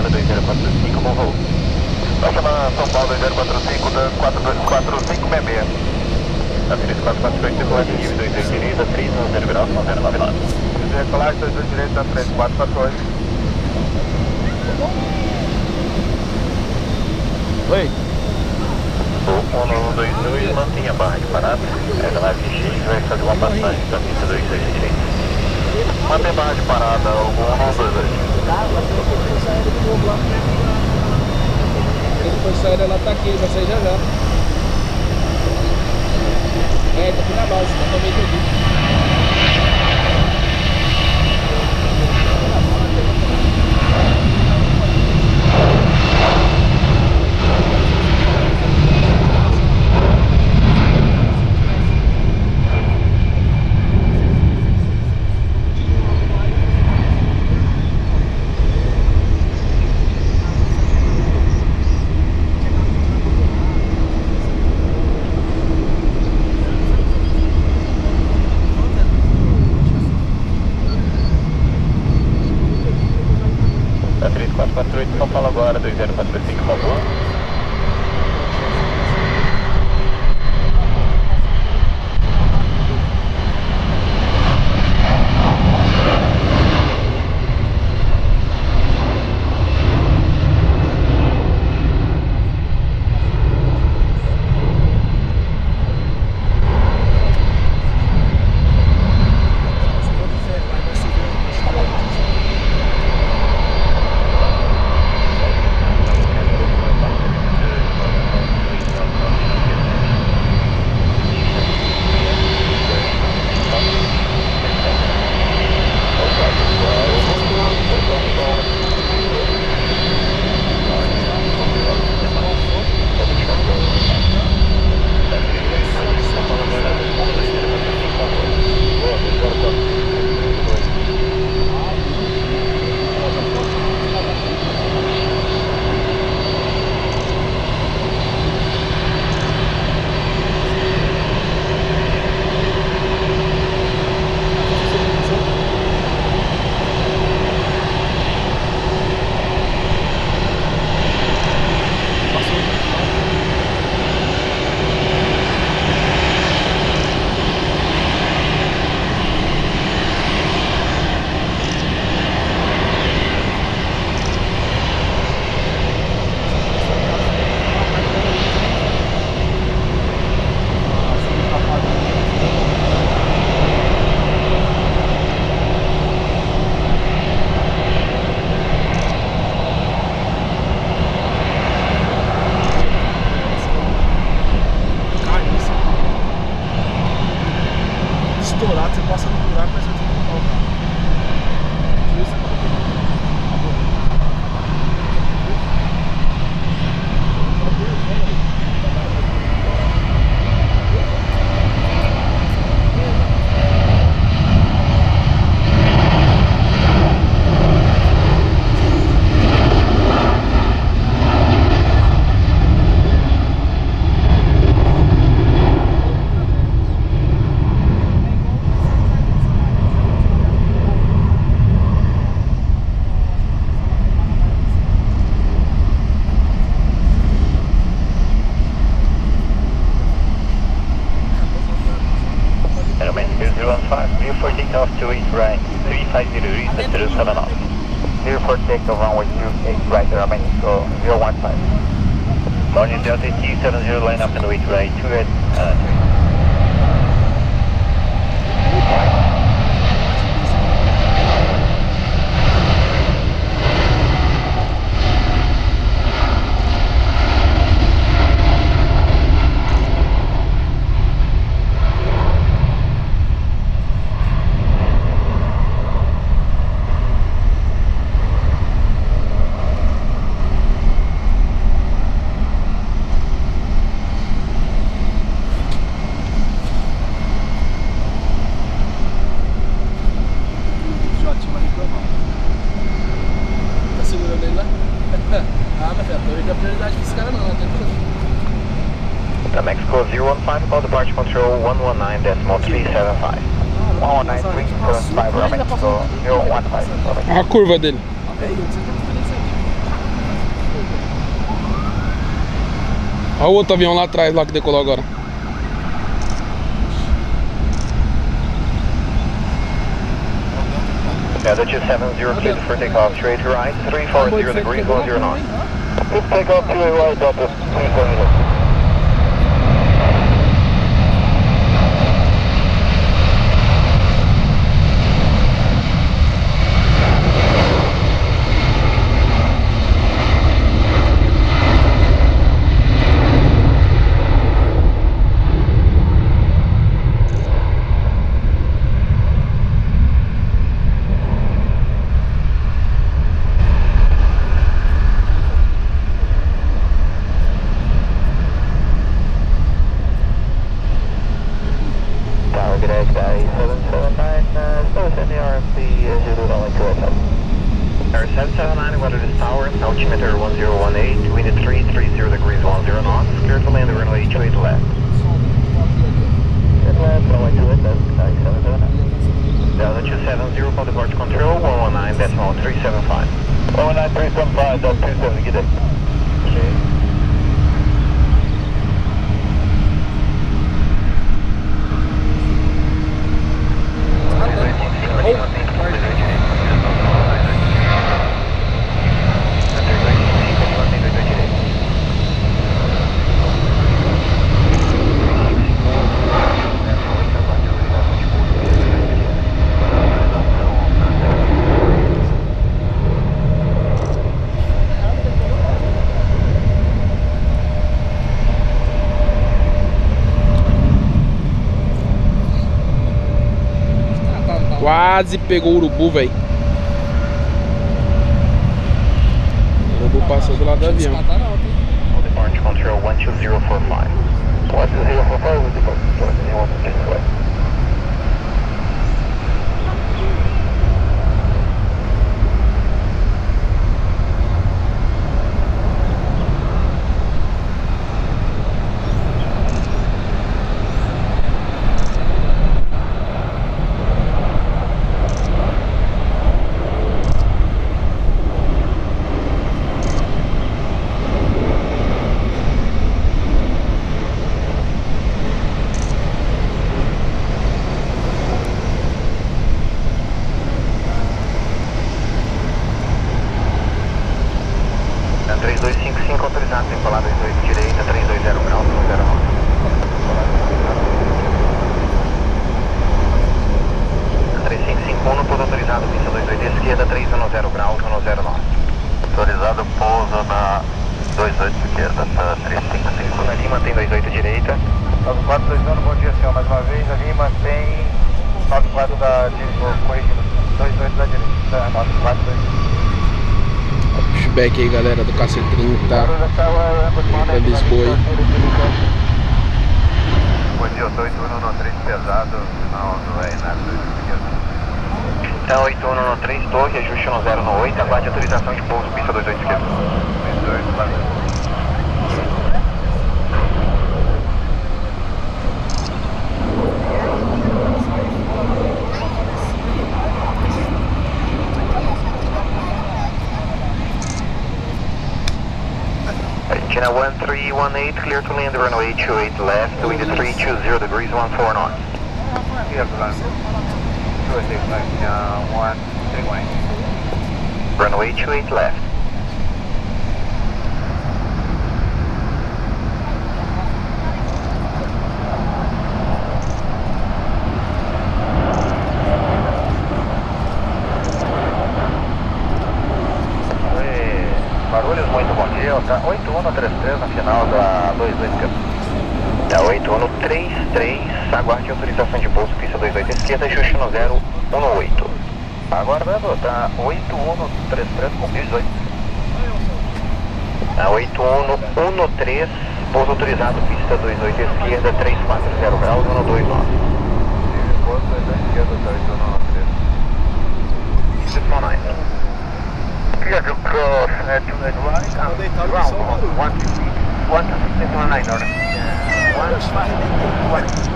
agora, 2045, bom voo. Vai chamar São Paulo 2045, Dan 424566. Avenida 448, decolagem nível 22 direita, 310 graus, 09 lados. Decolagem 22 direita, 3448. Oi. Voo 1122, mantenha a barra de parada. Pega lá X vai fazer uma passagem da pista 22 direita. Mantém a barra de parada, o 1122. Ele foi sair, ela tá aqui, vai sair já já. É, tá aqui na base, tá também aqui. São Paulo agora, 2045, por favor. Morning Delta T70, line up and wait right, 2 at 3. Mexico 015, call departure control 119.375. 119.375, Mexico 015. A curva dele. Olha o outro avião lá atrás, lá que decolou agora. Delta 270, cleared for takeoff, straight to right, 340 degrees, 10 knots. Please take off to a right, Delta 270. Altimeter 1018, wind 330 degrees 10 knots, clear to land the runway 28 left. Left, runway 28 left, 779. Delta 270, for departure control, 119.375. 119.375, Delta 270, get it. Okay. Quase pegou o urubu, velho. O urubu passou do lado do avião. Departure control 12045. 12045, autorizado, decolar 28 direita, 320 graus, 10 knots. 3551, pouso autorizado, pista 28 esquerda, 310 graus, 10 knots. Autorizado pouso na 28 esquerda, 3551. Ali mantém 28 direita. 9421, bom dia senhor, mais uma vez, ali mantém 94 da direita, corrigindo, 28 da direita, 9421. Pushback aí, galera, do KC30 pra Lisboa. Bom dia, eu tô 8113 pesado, final do ENAC 2 esquerda. Então 8113 torre, ajuste no 0 no 8, aguarde autorização de pouso, pista 28 esquerda. 28, valeu. China 1318, clear to land runway 28 left, wind 320 degrees, 14 knots. Runway 28 left. Guarulhos, muito bom dia, tá 8133 no final da 28 esquerda. Tá 8133, aguarde autorização de pouso, pista 28 esquerda, ajuste no 018. Aguardando, tá 8133 com 18. Tá 8113, pouso autorizado, pista 28 esquerda, 340 graus, 12 knots. Pouso 28 esquerda, 8113. 619. Clear to cross at 2 at right, ground 12619 order. 12619.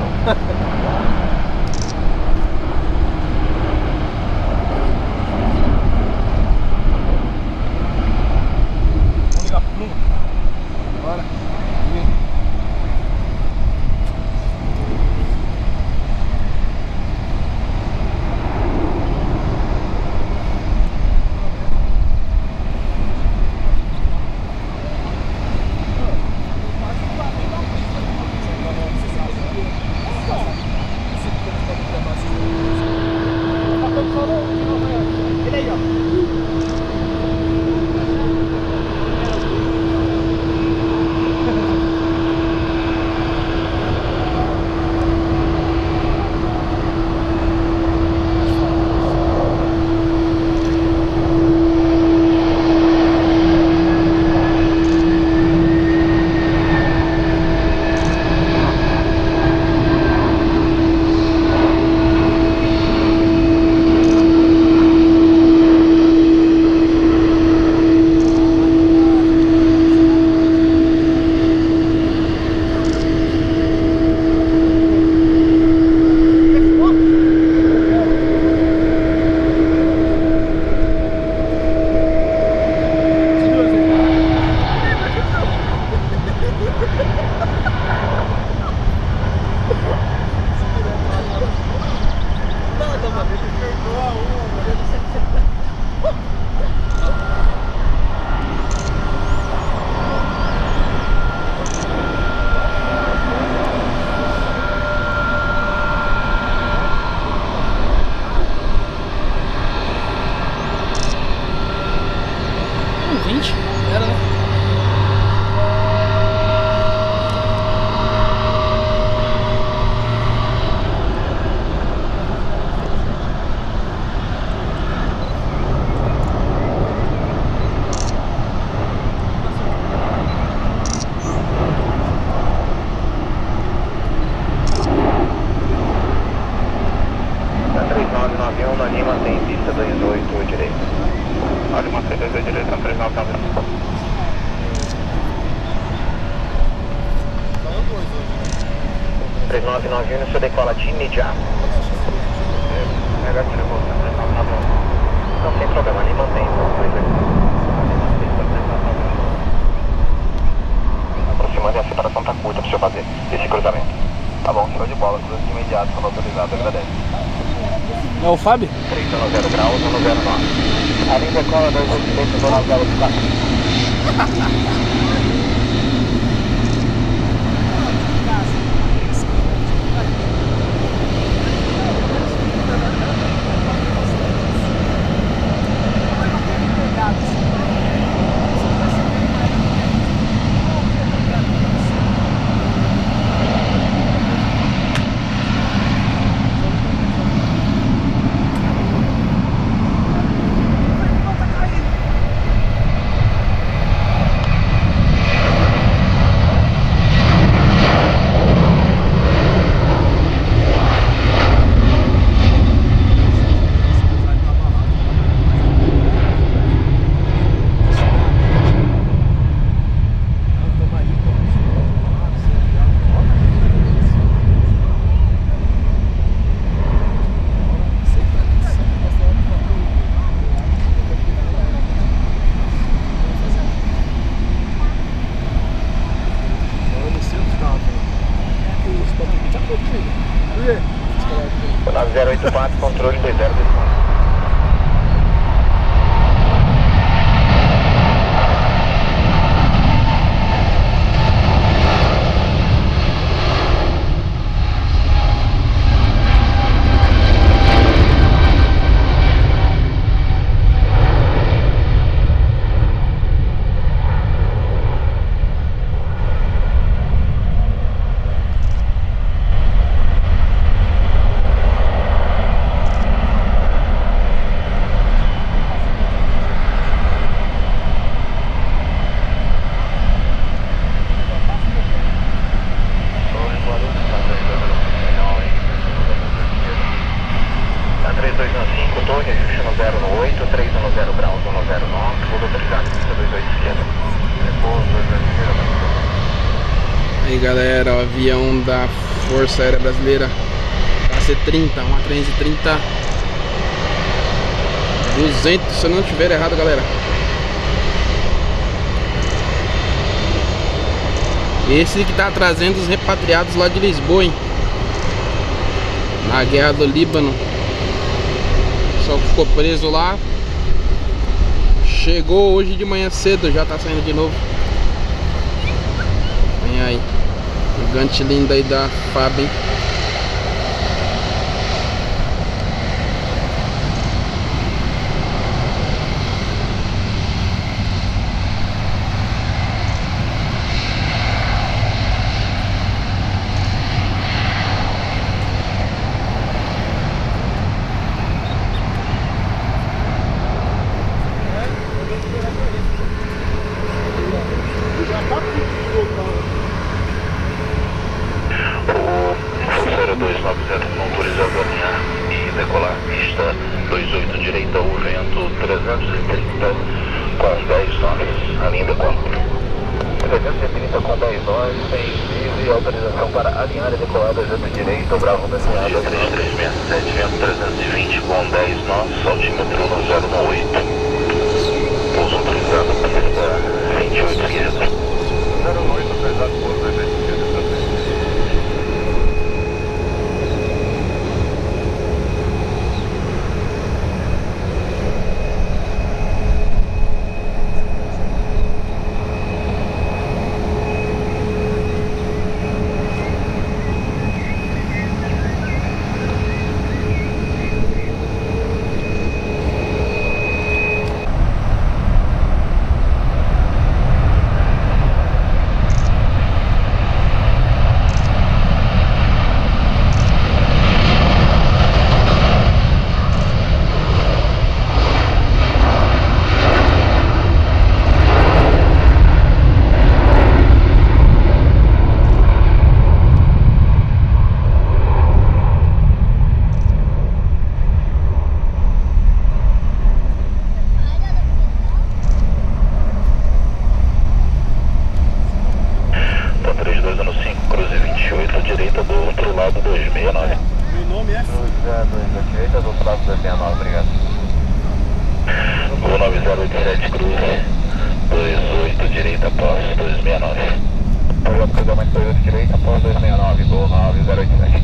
Vamos ligar pro Bruno. Bora. 20? Era, né? no seu decola de imediato. Negativo, não tem problema, ali mantém. Aproximando e a separação tá curta para o senhor fazer esse cruzamento. Tá bom, show de bola, cruza de imediato, quando autorizado, agradece. É o FAB? 310 graus, 109. Ali decola 286, do lado da velocidade. Na 084, controle 20. Aí galera, o avião da Força Aérea Brasileira C30, uma A330 200, se eu não estiver errado, galera. Esse que tá trazendo os repatriados lá de Lisboa, hein? Na guerra do Líbano. Só que ficou preso lá. Chegou hoje de manhã cedo, já tá saindo de novo. Vem aí. Gigante lindo aí da FAB, hein? Autorizado a alinhar e decolar, pista 28 direita, o vento 330 com 10 nós, a linha decola. 330 com 10 nós, sem livre, autorização para alinhar e decolar 28 direita, o Bravo baseado. Dia 3367, vento 320 com 10 nós, altímetro 018. Pouso autorizado, pista 28 esquerda. 08 autorizado, pouso 28 esquerda. 087 Cruz, 28 direita após 269. Cruzamento 28 direita após 269, Gol 9087.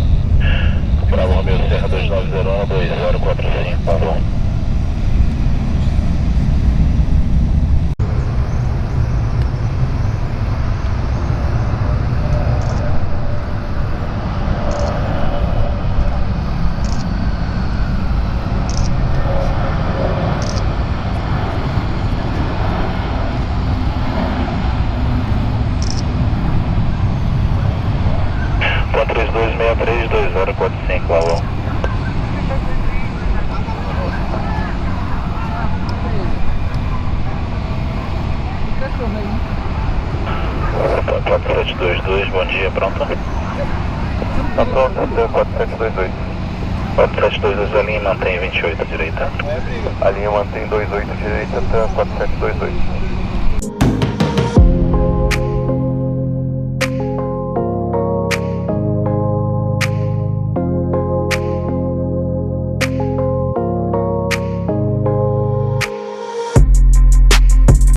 Bravo Romeo Serra 2901, 2045, Pavão. Bom dia, pronto? Tá pronto, até 4722. 4722 a linha mantém 28 direita. A linha mantém 28 direita até 4722.